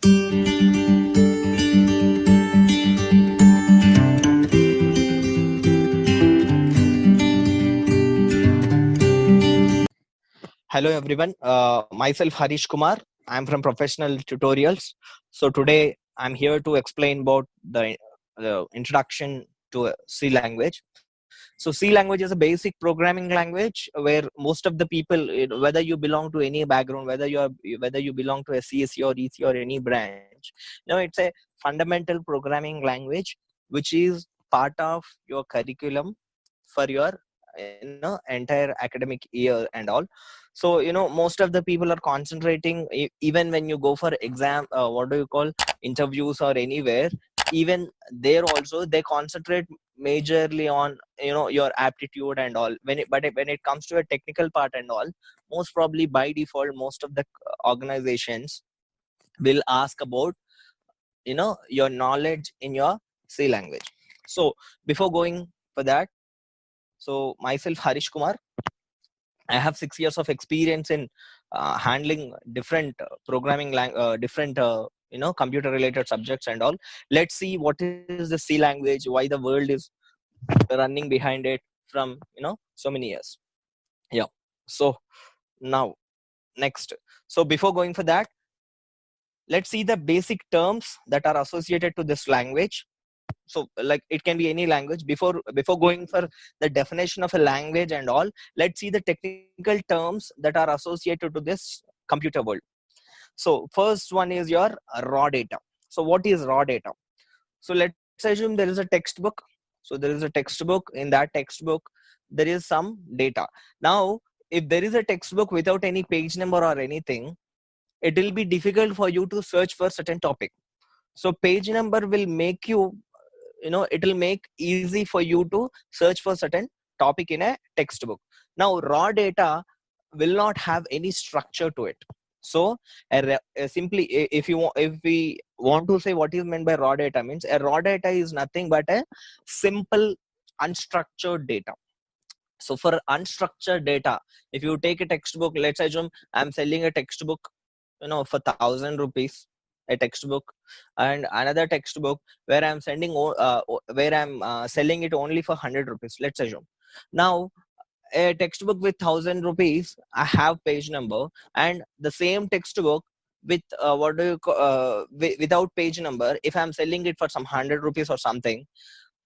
Hello everyone, myself Harish Kumar. I'm from Professional Tutorials. So today I'm here to explain about the introduction to C language. So C language is a basic programming language where most of the people, whether you belong to any background, whether you belong to a CSE or EC or any branch, it's a fundamental programming language which is part of your curriculum for your entire academic year and all. So most of the people are concentrating, even when you go for exam, what do you call, interviews or anywhere, even there also they concentrate majorly on your aptitude and all. When it comes to a technical part and all, most probably by default most of the organizations will ask about your knowledge in your C language. So before going for that, so myself Harish Kumar, I have 6 years of experience in handling different different computer related subjects and all. Let's see what is the C language, why the world is running behind it from so many years. Yeah. So now next. So before going for that, let's see the basic terms that are associated to this language. So like it can be any language. Before going for the definition of a language and all, let's see the technical terms that are associated to this computer world. So first one is your raw data. So what is raw data? So let's assume there is a textbook. So there is a textbook. In that textbook there is some data. Now if there is a textbook without any page number or anything, it will be difficult for you to search for certain topic. So page number will make you, it will make easy for you to search for certain topic in a textbook. Now raw data will not have any structure to it. So simply, if we want to say what is meant by raw data, means a raw data is nothing but a simple unstructured data. So for unstructured data, if you take a textbook, let's assume I'm selling a textbook for 1,000 rupees, a textbook, and another textbook where I'm selling it only for 100 rupees, let's assume. Now a textbook with 1,000 rupees, I have page number, and the same textbook with without page number, if I'm selling it for some 100 rupees or something,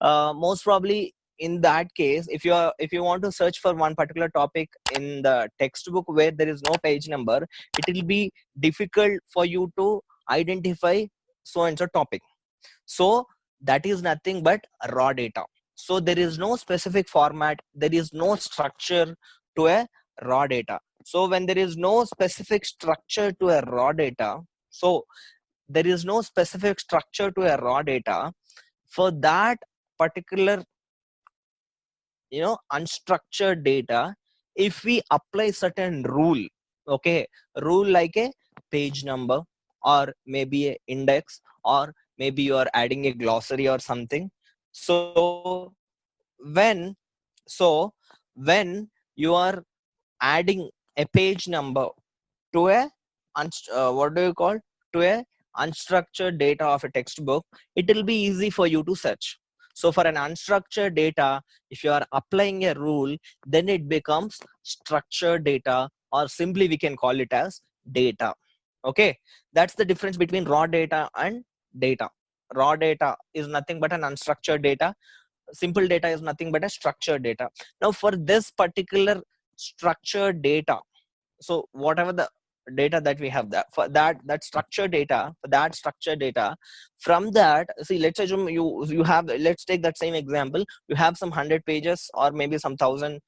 most probably in that case, if you want to search for one particular topic in the textbook where there is no page number, it will be difficult for you to identify so and so topic. So that is nothing but raw data. So there is no specific format, there is no structure to a raw data. So when there is no specific structure to a raw data, so there is no specific structure to a raw data for that particular unstructured data. If we apply certain rule, okay, rule like a page number, or maybe a index, or maybe you are adding a glossary or something. So when when you are adding a page number to a what do you call, to a unstructured data of a textbook, it will be easy for you to search. So for an unstructured data, if you are applying a rule, then it becomes structured data, or simply we can call it as data. Okay, that's the difference between raw data and data. Raw data is nothing but an unstructured data. Simple data is nothing but a structured data. Now for this particular structured data, so whatever the data that we have, that for that structured data, for that structured data, from that, see, let's assume you have, let's take that same example, you have some 100 pages or maybe some 1,000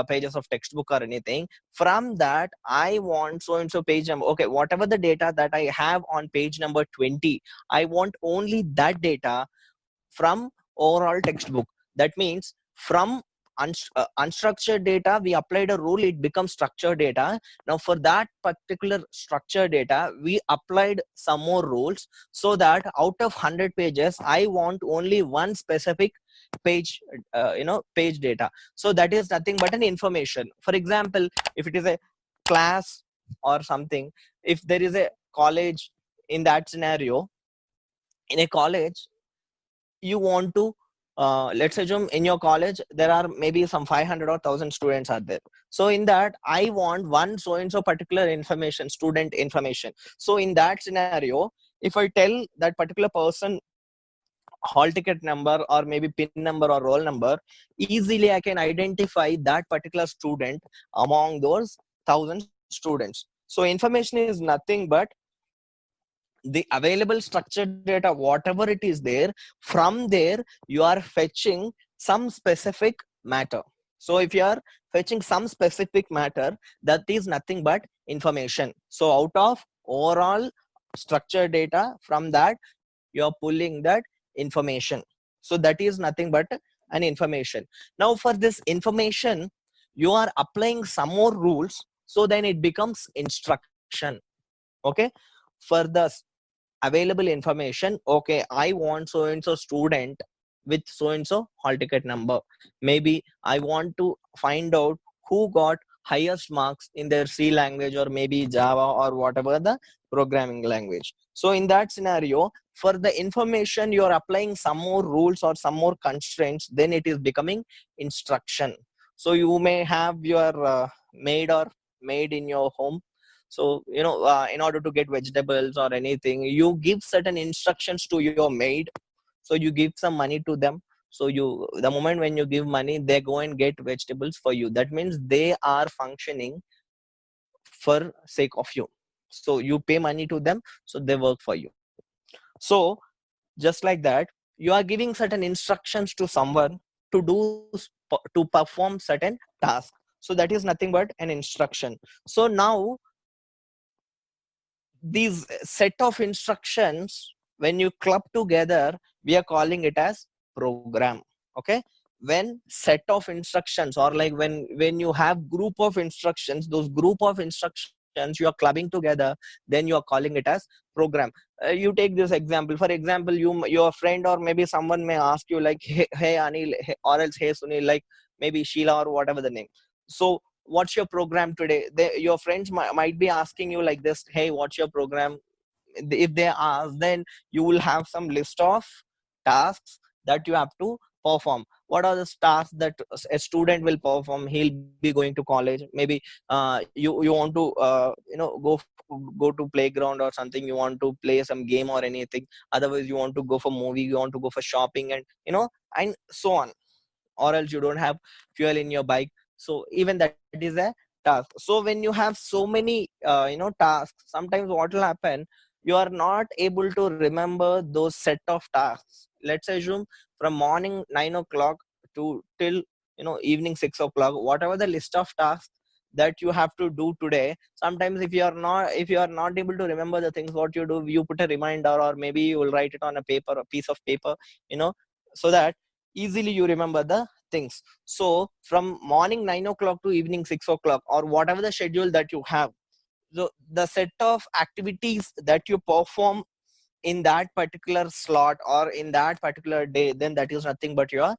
pages of textbook or anything. From that, I want so and so page number. Okay, whatever the data that I have on page number 20, I want only that data from overall textbook. That means from unstructured data, we applied a rule, it becomes structured data. Now for that particular structured data, we applied some more rules, so that out of 100 pages, I want only one specific page, page data. So that is nothing but an information. For example, if it is a class or something, if there is a college in that scenario, in a college, you want to let's assume in your college there are maybe some 500 or 1000 students are there. So in that I want one so and so particular information, student information. So in that scenario, if I tell that particular person hall ticket number or maybe pin number or roll number, easily I can identify that particular student among those 1000 students. So information is nothing but the available structured data, whatever it is there. From there you are fetching some specific matter. So if you are fetching some specific matter, that is nothing but information. So out of overall structured data, from that you are pulling that information. So that is nothing but an information. Now for this information, you are applying some more rules, so then it becomes instruction. Okay, for the available information, okay, I want so and so student with so and so hall ticket number. Maybe I want to find out who got highest marks in their C language or maybe Java or whatever the programming language. So in that scenario, for the information you are applying some more rules or some more constraints, then it is becoming instruction. So you may have your maid in your home. So in order to get vegetables or anything, you give certain instructions to your maid. So you give some money to them. So the moment when you give money, they go and get vegetables for you. That means they are functioning for sake of you. So you pay money to them, so they work for you. So just like that, you are giving certain instructions to someone to to perform certain tasks. So that is nothing but an instruction. So now these set of instructions, when you club together, we are calling it as program. Okay, when set of instructions, or like when you have group of instructions, those group of instructions you are clubbing together, then you are calling it as program. You take this example. For example, your friend or maybe someone may ask you like, hey Anil, hey, or else hey Sunil, like maybe Sheila or whatever the name. So what's your program today? Your friends might be asking you like this, hey, what's your program? If they ask, then you will have some list of tasks that you have to perform. What are the tasks that a student will perform? He'll be going to college. Maybe you want to go to playground or something. You want to play some game or anything. Otherwise you want to go for movie, you want to go for shopping, and and so on. Or else you don't have fuel in your bike. So even that is a task. So when you have so many tasks, sometimes what will happen, you are not able to remember those set of tasks. Let's assume from morning 9 o'clock to till evening 6 o'clock, whatever the list of tasks that you have to do today. Sometimes if you are not able to remember the things, what you do, you put a reminder, or maybe you will write it on a paper, a piece of paper, so that easily you remember the things. So from morning 9 o'clock to evening 6 o'clock, or whatever the schedule that you have, so the set of activities that you perform in that particular slot or in that particular day, then that is nothing but your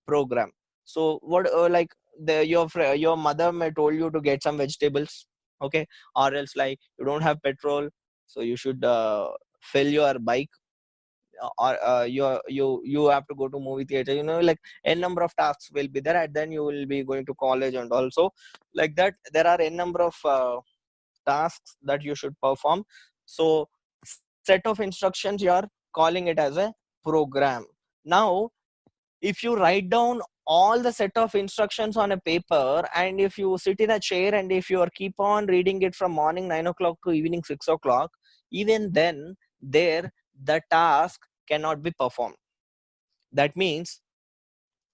program. So what like your mother may told you to get some vegetables, okay, or else like you don't have petrol, so you should fill your bike, or you have to go to movie theater, like n number of tasks will be there, and then you will be going to college, and also like that there are n number of tasks that you should perform. So set of instructions, you are calling it as a program. Now if you write down all the set of instructions on a paper, and if you sit in a chair, and if you are keep on reading it from morning 9 o'clock to evening 6 o'clock, even then there the task cannot be performed. That means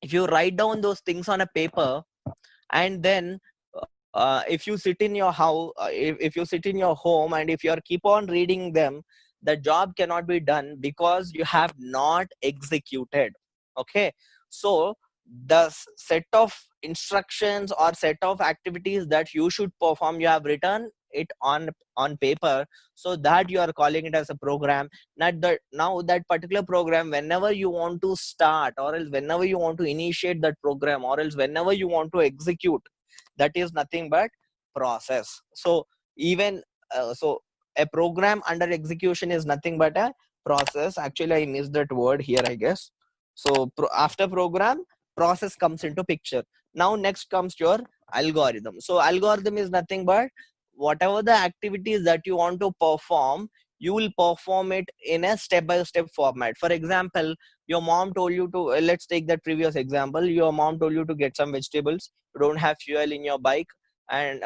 if you write down those things on a paper, and then if you sit in your house, if you sit in your home, and if you are keep on reading them, the job cannot be done because you have not executed. Okay, so the set of instructions or set of activities that you should perform, you have written it on paper, so that you are calling it as a program. Not that now that particular program, whenever you want to start, or else whenever you want to initiate that program, or else whenever you want to execute, that is nothing but process. So even so a program under execution is nothing but a process. Actually, I missed that word here, I guess. So after program, process comes into picture. Now next comes your algorithm. So algorithm is nothing but whatever the activities that you want to perform, you will perform it in a step-by-step format. For example, your mom told you to, let's take that previous example. Your mom told you to get some vegetables. You don't have fuel in your bike, and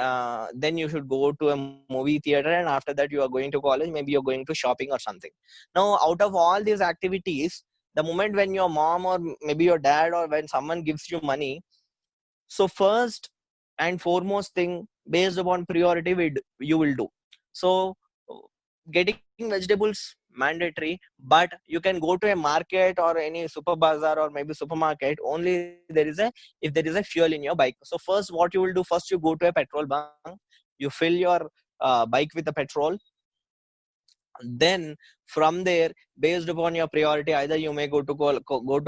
then you should go to a movie theater, and after that you are going to college, maybe you're going to shopping or something. Now out of all these activities, the moment when your mom or maybe your dad or when someone gives you money, so first and foremost thing, based upon priority, you will do. So getting vegetables mandatory, but you can go to a market or any super bazaar or maybe supermarket only there is a if there is a fuel in your bike. So first what you will do, first you go to a petrol bunk, you fill your bike with the petrol. Then from there, based upon your priority, either you may go to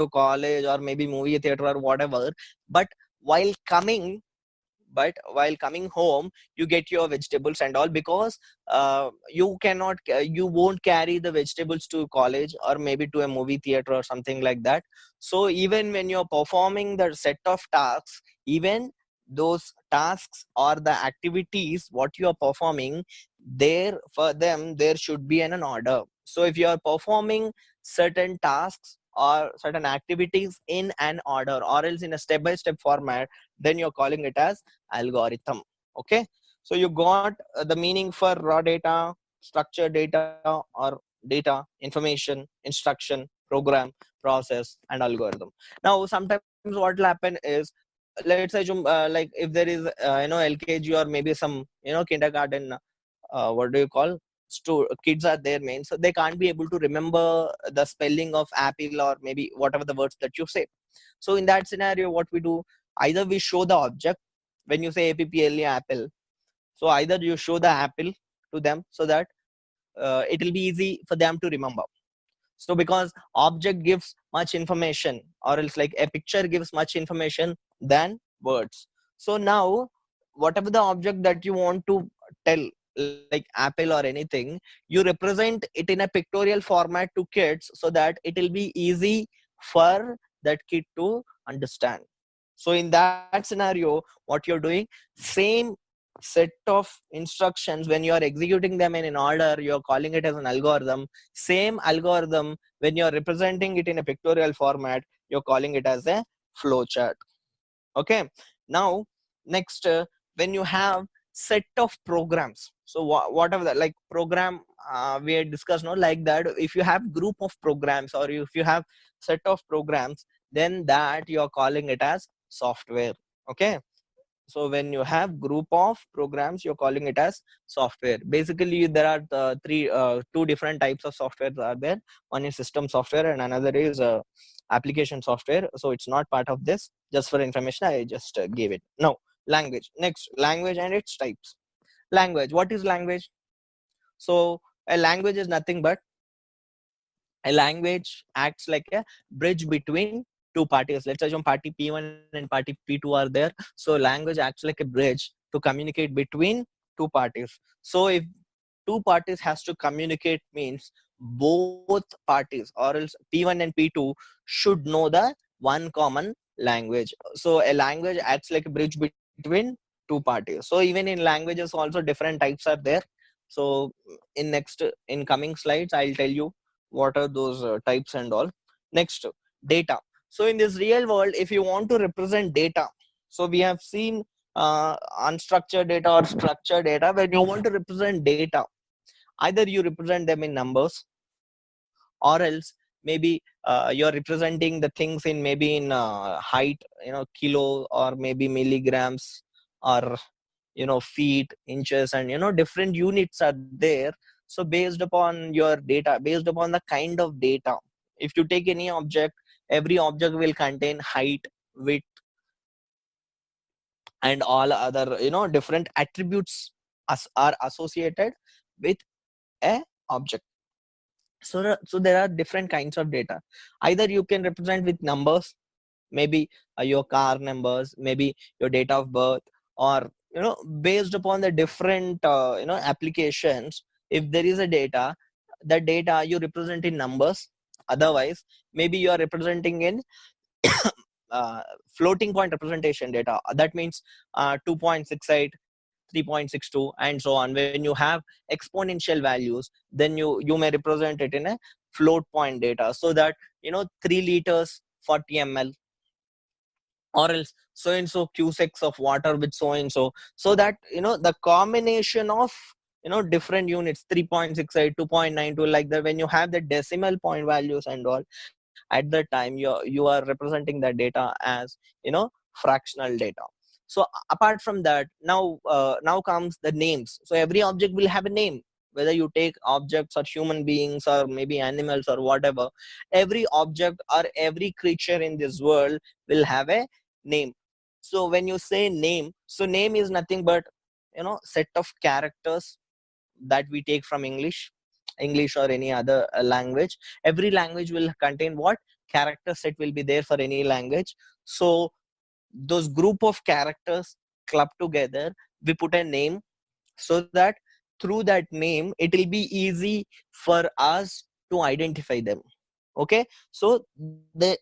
college or maybe movie theater or whatever, but while coming while coming home, you get your vegetables and all, because you won't carry the vegetables to college or maybe to a movie theater or something like that. So even when you're performing the set of tasks, even those tasks or the activities what you are performing, there for them there should be an order. So if you are performing certain tasks or certain activities in an order or else in a step by step format, then you're calling it as algorithm. Okay, so you got the meaning for raw data, structured data, or data, information, instruction, program, process, and algorithm. Now sometimes what will happen is, let's assume like if there is LKG or maybe some kindergarten, what do you call, kids are there main, so they can't be able to remember the spelling of apple or maybe whatever the words that you say. So in that scenario, what we do, either we show the object. When you say apple apple, so either you show the apple to them so that it will be easy for them to remember. So because object gives much information, or else like a picture gives much information than words. So now whatever the object that you want to tell, like apple or anything, you represent it in a pictorial format to kids so that it will be easy for that kid to understand. So in that scenario, what you're doing, same set of instructions, when you are executing them in an order, you're calling it as an algorithm. Same algorithm, when you're representing it in a pictorial format, you're calling it as a flow chart. Okay, now next, when you have set of programs, so whatever that, like program, we had discussed, no, like that if you have group of programs or if you have set of programs, then that you're calling it as software. Okay, so when you have group of programs, you're calling it as software. Basically there are two different types of software are there. One is system software and another is application software. So it's not part of this, just for information I just gave it. Now language, next, language and its types. Language, what is language? So a language is nothing but, a language acts like a bridge between two parties. Let's assume party P1 and party P2 are there. So language acts like a bridge to communicate between two parties. So if two parties has to communicate, means both parties or else P1 and P2 should know the one common language. So a language acts like a bridge between two parties. So even in languages also different types are there. So in coming slides I'll tell you what are those types and all. Next, data. So in this real world, if you want to represent data, so we have seen unstructured data or structured data. When you want to represent data, either you represent them in numbers, or else maybe you're representing the things in maybe in height, kilo or maybe milligrams, or feet, inches, and different units are there. So based upon your data, based upon the kind of data, if you take any object, every object will contain height, width, and all other different attributes are associated with a object. So there are different kinds of data. Either you can represent with numbers, maybe your car numbers, maybe your date of birth, or based upon the different applications, if there is a data, that data you represent in numbers. Otherwise, maybe you are representing in uh, floating point representation data. That means 2.68, 3.62, and so on. When you have exponential values, then you may represent it in a float point data, so that 3 liters 40 ml, or else so and so cusecs of water with so and so, so that the combination of different units, 3.68, 2.92, like that, when you have the decimal point values and all, at that time you are representing that data as fractional data. So apart from that, now comes the names. So every object will have a name, whether you take objects or human beings or maybe animals or whatever. Every object or every creature in this world will have a name. So when you say name, so name is nothing but set of characters that we take from English or any other language. Every language will contain what character set will be there for any language. So those group of characters club together, we put a name, so that through that name it will be easy for us to identify them. Okay, so there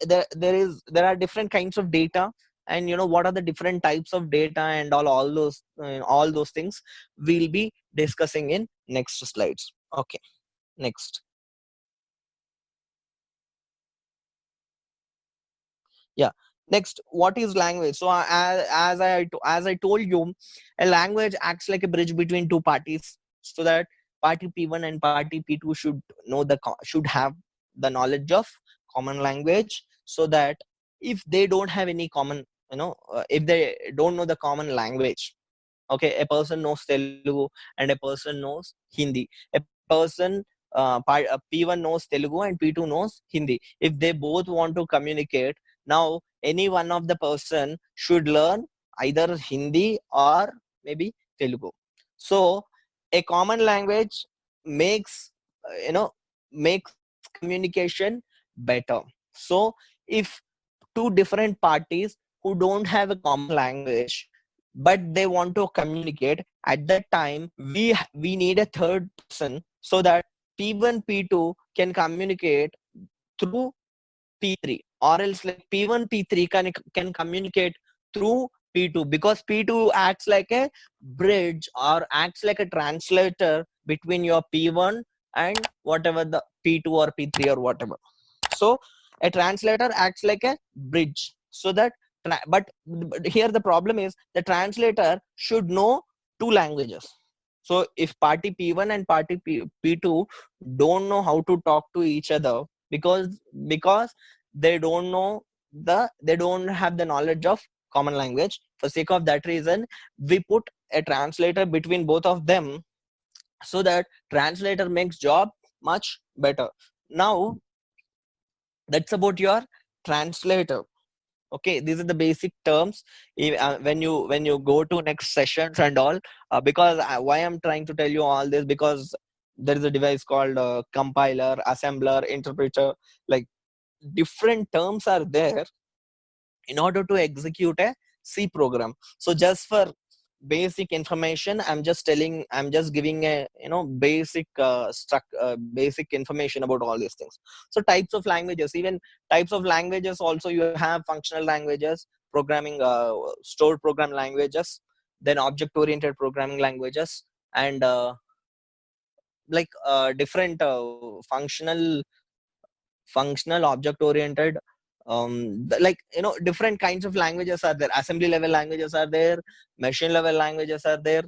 are different kinds of data, and what are the different types of data and all those things we'll be discussing in next slides. Okay, next. Yeah, next, what is language? So as I told you, a language acts like a bridge between two parties, so that party P1 and party P2 should have the knowledge of common language, so that if they don't have any common, if they don't know the common language, okay, a person knows Telugu and a person knows Hindi. A person P1 knows Telugu and P2 knows Hindi. If they both want to communicate, now any one of the person should learn either Hindi or maybe Telugu. So a common language makes makes communication better. So if two different parties who don't have a common language, but they want to communicate, at that time we need a third person, so that P1 P2 can communicate through P3, or else like P1 P3 can communicate through P2, because P2 acts like a bridge or acts like a translator between your P1 and whatever the P2 or P3 or whatever. So a translator acts like a bridge, so that but here the problem is the translator should know two languages. So if party P1 and party P2 don't know how to talk to each other, because they don't know they don't have the knowledge of common language, for sake of that reason we put a translator between both of them, so that translator makes job much better. Now that's about your translator. Okay, these are the basic terms. When you go to next sessions and all, because why I'm trying to tell you all this, because there is a device called compiler, assembler, interpreter, like different terms are there in order to execute a C program. So just for basic information, I'm just giving a basic information about all these things. So types of languages, even types of languages also, you have functional languages, programming stored program languages, then object oriented programming languages, and different functional object oriented, different kinds of languages are there. Assembly level languages are there, machine level languages are there,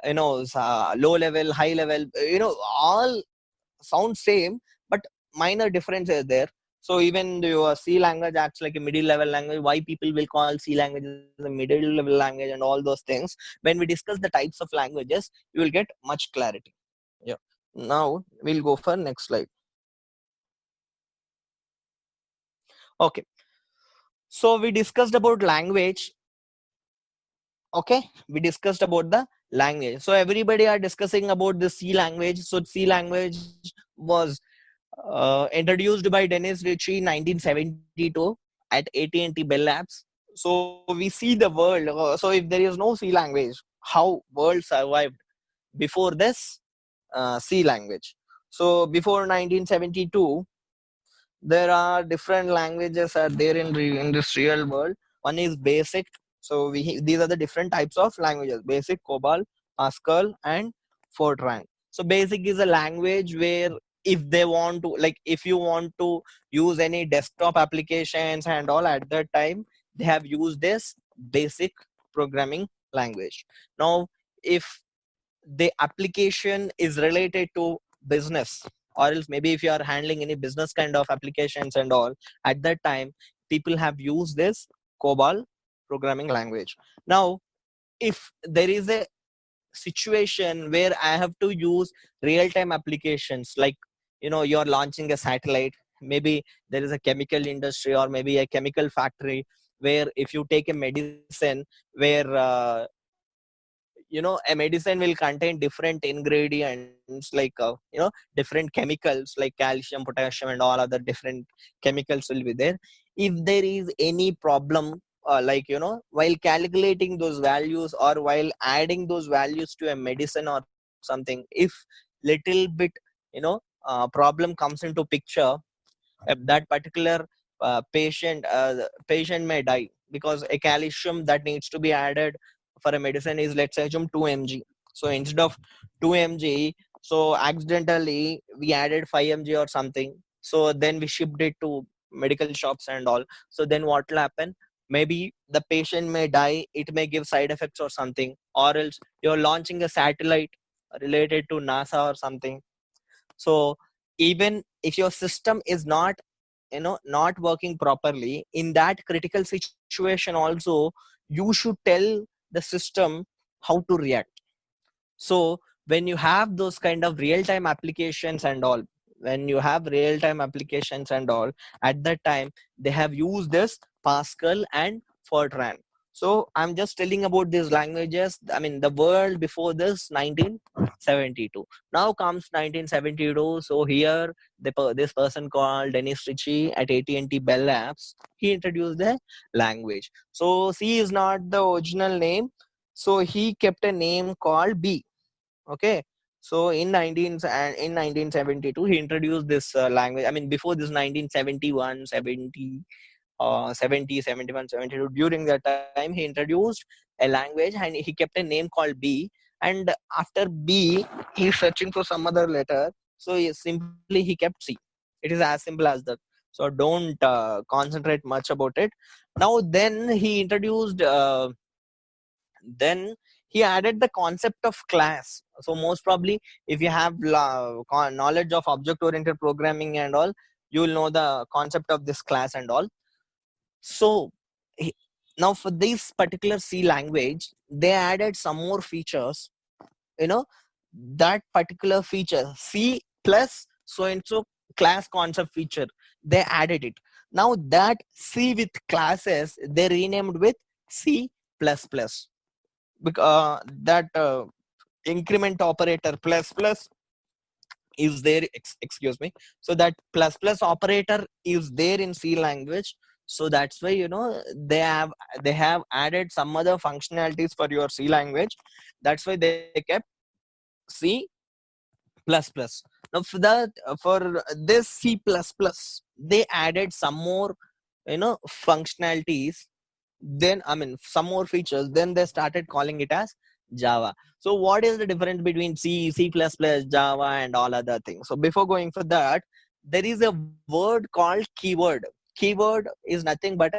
low level, high level, all sound same, but minor difference is there. So even your C language acts like a middle level language. Why people will call C language a middle level language and all those things, when we discuss the types of languages, you will get much clarity. Yeah, now we'll go for next slide. Okay, so we discussed about language. Okay, we discussed about the language. So everybody are discussing about the C language. So C language was introduced by Dennis Ritchie in 1972 at AT&T Bell Labs. So we see the world. So if there is no C language, how world survived before this? C language. So before 1972, there are different languages are there in this real world. One is basic. So these are the different types of languages: basic, COBOL, Pascal, and Fortran. So basic is a language where if they want to, like if you want to use any desktop applications and all, at that time they have used this basic programming language. Now if the application is related to business, or else maybe if you are handling any business kind of applications and all, at that time people have used this COBOL programming language. Now if there is a situation where I have to use real-time applications, like you're launching a satellite, maybe there is a chemical industry or maybe a chemical factory, where if you take a medicine where a medicine will contain different ingredients, like different chemicals like calcium, potassium, and all other different chemicals will be there. If there is any problem, like while calculating those values or while adding those values to a medicine or something, if little bit problem comes into picture, that particular patient may die, because a calcium that needs to be added for a medicine is, let's say, 2 mg. So instead of 2 mg, so accidentally we added 5 mg or something, so then we shipped it to medical shops and all. So then what will happen? Maybe the patient may die, it may give side effects or something, or else you're launching a satellite related to NASA or something. So even if your system is not working properly, in that critical situation also, you should tell the system how to react. So when you have those kind of real-time applications and all, when you have real-time applications and all, at that time they have used this Pascal and Fortran. So I'm just telling about these languages. I mean, the world before this 1972. Now comes 1972. So here this person called Dennis Ritchie at AT&T Bell Labs, he introduced the language. So C is not the original name. So he kept a name called B. Okay. So in 1972 he introduced this language. I mean, before this 1971, 70, 71, 72, during that time he introduced a language and he kept a name called B. And after B he's searching for some other letter, so simply he kept C. It is as simple as that. So don't concentrate much about it. Now then he introduced then he added the concept of class. So most probably if you have knowledge of object oriented programming and all, you will know the concept of this class and all. So he- now for this particular C language, they added some more features. You know, that particular feature, C plus so and so class concept feature, they added it. Now that C with classes, they renamed with C plus plus. Because that increment operator plus plus is there, excuse me, so that plus plus operator is there in C language. So that's why they have added some other functionalities for your C language. That's why they kept C plus plus. Now for that, for this C plus plus, they added some more functionalities. Then I mean some more features, then they started calling it as Java. So what is the difference between C, C++, Java, and all other things? So before going for that, there is a word called keyword. Keyword is nothing but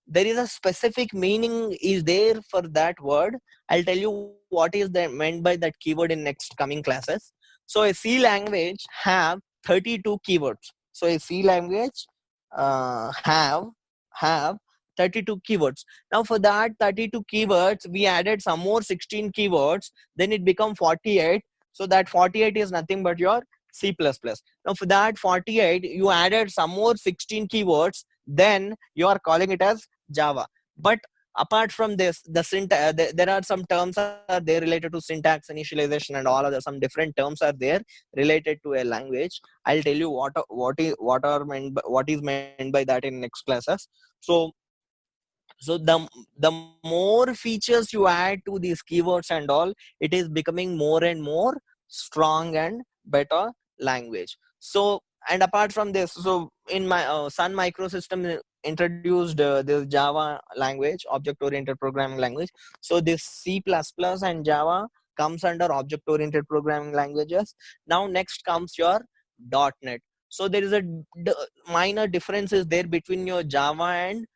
there is a specific meaning is there for that word. I'll tell you what is meant by that keyword in next coming classes. So a C language have 32 keywords. So a C language have 32 keywords. Now for that 32 keywords, we added some more 16 keywords, then it become 48. So that 48 is nothing but your C++. Now for that 48, you added some more 16 keywords, then you are calling it as Java. But apart from this, the syntax, there are some terms are there related to syntax, initialization, and all other some different terms are there related to a language. I'll tell you what is meant by that in next classes. So the more features you add to these keywords and all, it is becoming more and more strong and better language. So, and apart from this, so in my Sun Microsystem introduced this Java language, object oriented programming language. So this C++ and Java comes under object oriented programming languages. Now next comes your .NET. So there is a minor difference is there between your Java and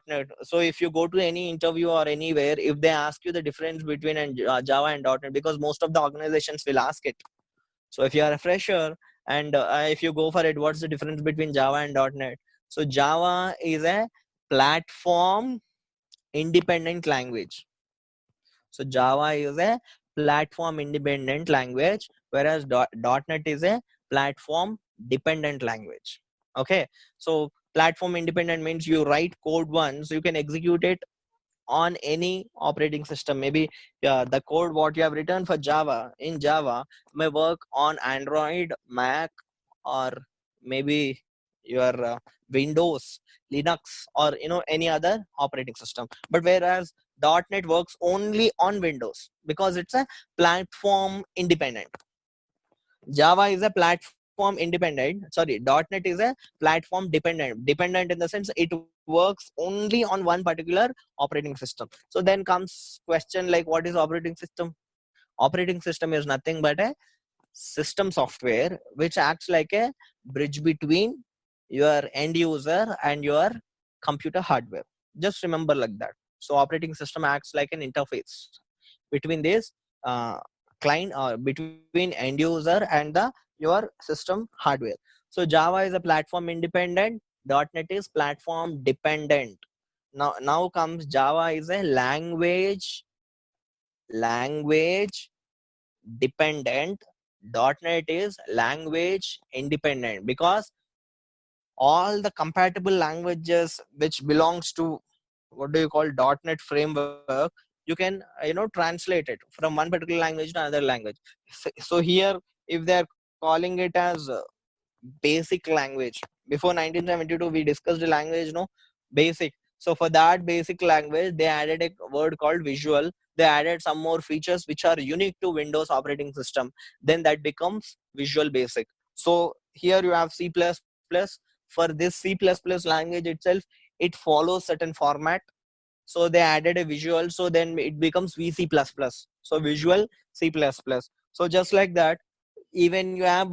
.NET. So if you go to any interview or anywhere, if they ask you the difference between Java and .NET, because most of the organizations will ask it. So if you are a fresher and if you go for it, what's the difference between Java and .NET? So Java is a platform independent language. So Java is a platform independent language, whereas .NET is a platform dependent language. Okay, so platform independent means you write code once, you can execute it on any operating system. Maybe the code what you have written for Java in Java may work on Android, Mac, or maybe your Windows, Linux, or any other operating system. But whereas .NET works only on Windows because it's a platform independent. Java is a platform independent. Sorry, .NET is a platform dependent. Dependent in the sense it works only on one particular operating system. So then comes question like, what is operating system? Operating system is nothing but a system software which acts like a bridge between your end user and your computer hardware. Just remember like that. So operating system acts like an interface between this client or between end user and the your system hardware. So Java is a platform independent, .NET is platform dependent. Now comes Java is a language dependent, .NET is language independent, because all the compatible languages which belongs to what do you call .NET framework, you can translate it from one particular language to another language. So here, if they're calling it as basic language, before 1972 we discussed the language, no, basic. So for that basic language they added a word called visual. They added some more features which are unique to Windows operating system, then that becomes Visual Basic. So here you have C++. For this C++ language itself, it follows certain format, so they added a visual, so then it becomes VC++. So Visual C++. So just like that, even you have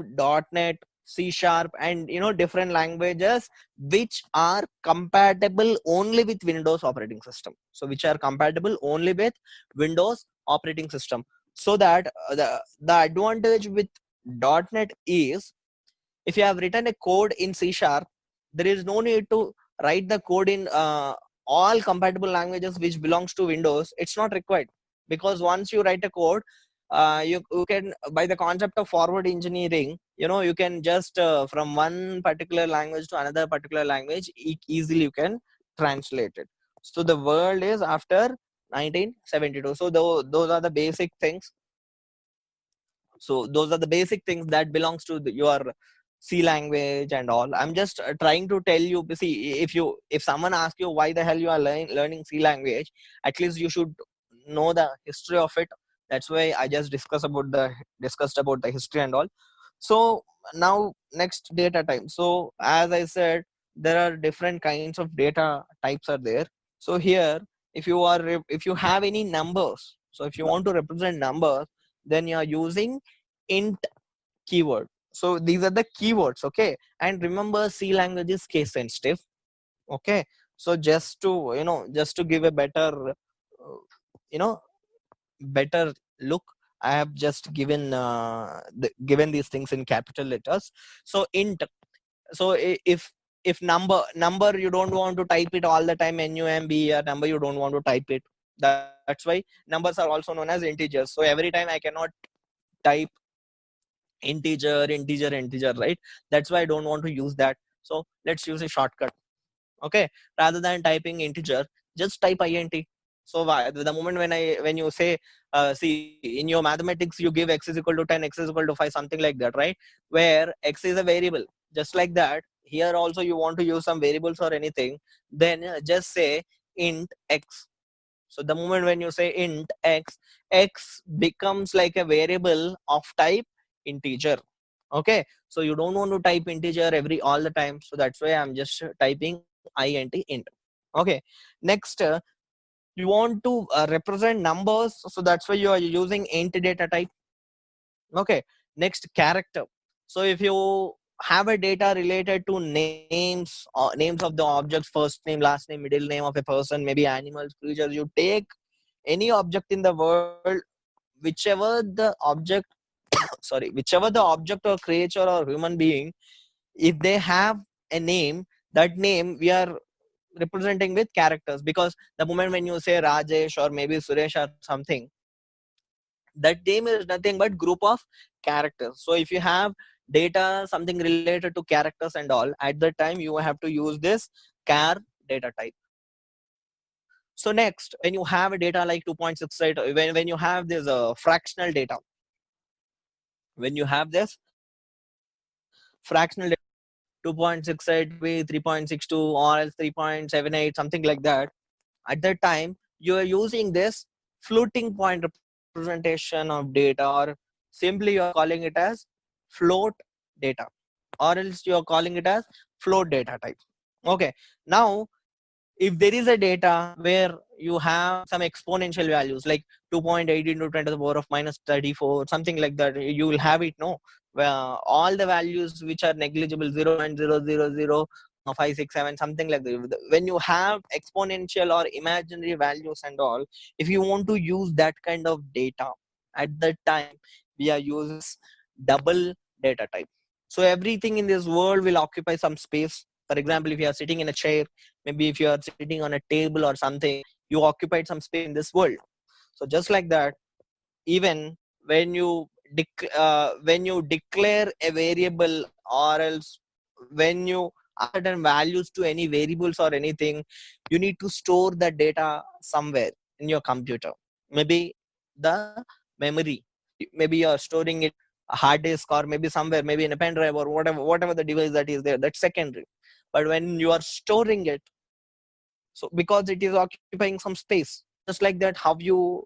.NET, C Sharp, and different languages which are compatible only with Windows operating system. So which are compatible only with Windows operating system. So that the advantage with .NET is, if you have written a code in C Sharp, there is no need to write the code in all compatible languages which belongs to Windows. It's not required, because once you write a code, you can, by the concept of forward engineering, you can just from one particular language to another particular language easily you can translate it. So the world is after 1972. So those are the basic things. So those are the basic things that belongs to your C language and all. I'm just trying to tell you. See, if someone asks you why the hell you are learning C language, at least you should know the history of it. That's why I just discussed about the history and all. So now next, data type. So as I said, there are different kinds of data types are there. So here, if you have any numbers, so if you want to represent numbers, then you are using int keyword. So these are the keywords. Okay, and remember, C language is case sensitive. Okay, so just to give a better you know better look, I have just given these things in capital letters. So int. So if number you don't want to type it all the time, number, or number you don't want to type it, that's why numbers are also known as integers. So every time I cannot type integer, right? That's why I don't want to use that. So let's use a shortcut. Okay, rather than typing integer, just type int. So the moment when you say see, in your mathematics you give x is equal to 10, x is equal to 5, something like that, right? Where x is a variable, just like that here also you want to use some variables or anything, then just say int x. So the moment when you say int x, x becomes like a variable of type integer. Okay, so you don't want to type integer every all the time, so that's why I'm just typing int int. Okay, next you want to represent numbers, so that's why you are using int data type. Okay, next character. So if you have a data related to names or names of the objects, first name, last name, middle name of a person, maybe animals, creatures, you take any object in the world, whichever the object sorry, whichever the object or creature or human being, if they have a name, that name we are representing with characters, because the moment when you say Rajesh or maybe Suresh or something, that name is nothing but group of characters. So if you have data something related to characters and all, at that time you have to use this char data type. So next, when you have a data like 2.68, when you have this fractional data, when you have this fractional data 2.68 be 3.62 or else 3.78, something like that, at that time you are using this floating point representation of data, or simply you are calling it as float data, or else you are calling it as float data type. Okay, now if there is a data where you have some exponential values like 2.8 into 10 to the power of minus 34, something like that, you will have it, no, where all the values which are negligible, 0.000 something like that. When you have exponential or imaginary values and all, if you want to use that kind of data, at that time we are using double data type. So everything in this world will occupy some space. For example, if you are sitting in a chair, maybe if you are sitting on a table or something, you occupied some space in this world. So just like that, even when you when you declare a variable, or else when you add certain values to any variables or anything, you need to store that data somewhere in your computer, maybe the memory, maybe you are storing it a hard disk, or maybe somewhere, maybe in a pen drive, or whatever the device that is there, that's secondary. But when you are storing it, so because it is occupying some space, just like that, how you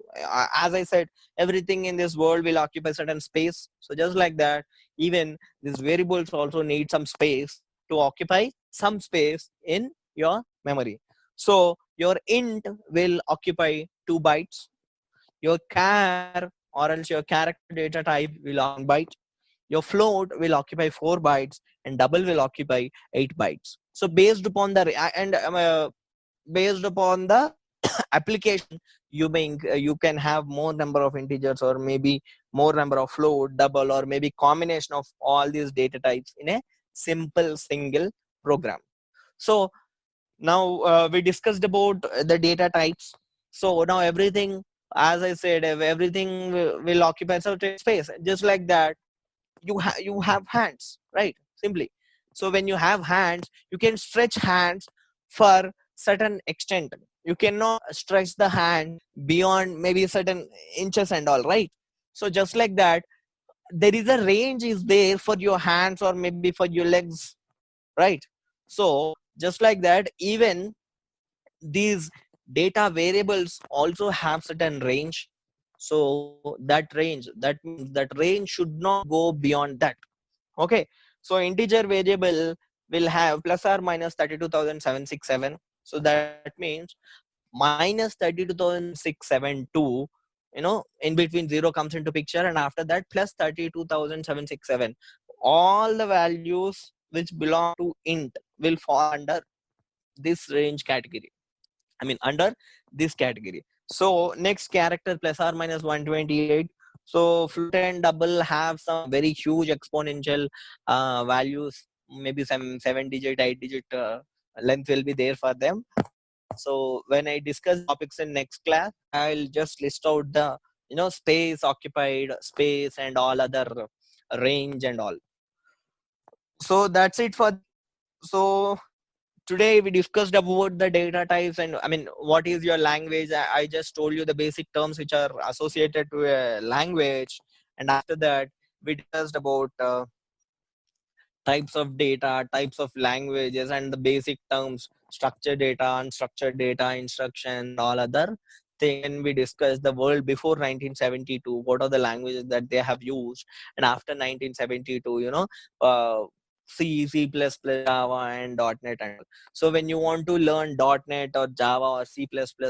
as I said, everything in this world will occupy certain space. So just like that, even these variables also need some space to occupy some space in your memory. So your int will occupy 2 bytes, your char or else your character data type will occupy 1 byte, your float will occupy 4 bytes, and double will occupy 8 bytes. So based upon the based upon the application, you can have more number of integers, or maybe more number of float, double, or maybe combination of all these data types in a simple single program. So now we discussed about the data types. So now everything, as I said, everything will occupy certain space. Just like that, you have hands, right? Simply, so when you have hands, you can stretch hands for certain extent. You cannot stretch the hand beyond maybe certain inches and all, right? So just like that, there is a range is there for your hands or maybe for your legs, right? So just like that, even these data variables also have certain range. So that range, that means that range should not go beyond that. Okay, so integer variable will have plus or minus 32,767. So that means minus 32,672. In between zero comes into picture, and after that plus 32,767. All the values which belong to int will fall under this range category. I mean, under this category. So next, character plus or minus 128. So float and double have some very huge exponential values, maybe some 7-digit, 8-digit length will be there for them. So when I discuss topics in next class, I'll just list out the space occupied, space, and all other range and all. So that's it for. So today we discussed about the data types, and I mean, what is your language? I just told you the basic terms which are associated to a language, and after that we discussed about types of data, types of languages, and the basic terms: structured data, unstructured data, instruction, and all other thing when we discuss the world before 1972, what are the languages that they have used, and after 1972, C, C++, Java, and .NET and all. So when you want to learn .NET or Java or C++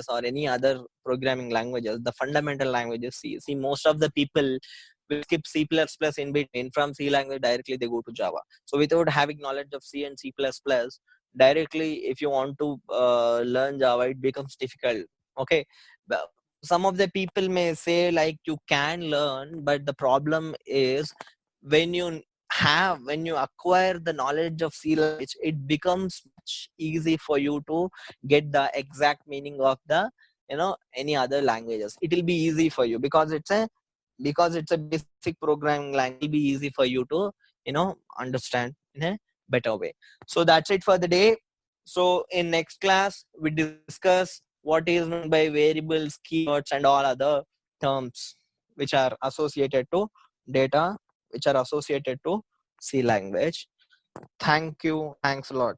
or any other programming languages, the fundamental language is C. See, most of the people will skip C++ in between. From C language directly they go to Java. So without having knowledge of C and C++, directly if you want to learn Java, it becomes difficult. Okay. Some of the people may say like you can learn, but the problem is when you acquire the knowledge of C language, it becomes much easy for you to get the exact meaning of the any other languages. It will be easy for you because it's a basic programming language. It will be easy for you to understand in a better way. So that's it for the day. So in next class we discuss what is meant by variables, keywords, and all other terms which are associated to data, which are associated to C language. Thank you. Thanks a lot.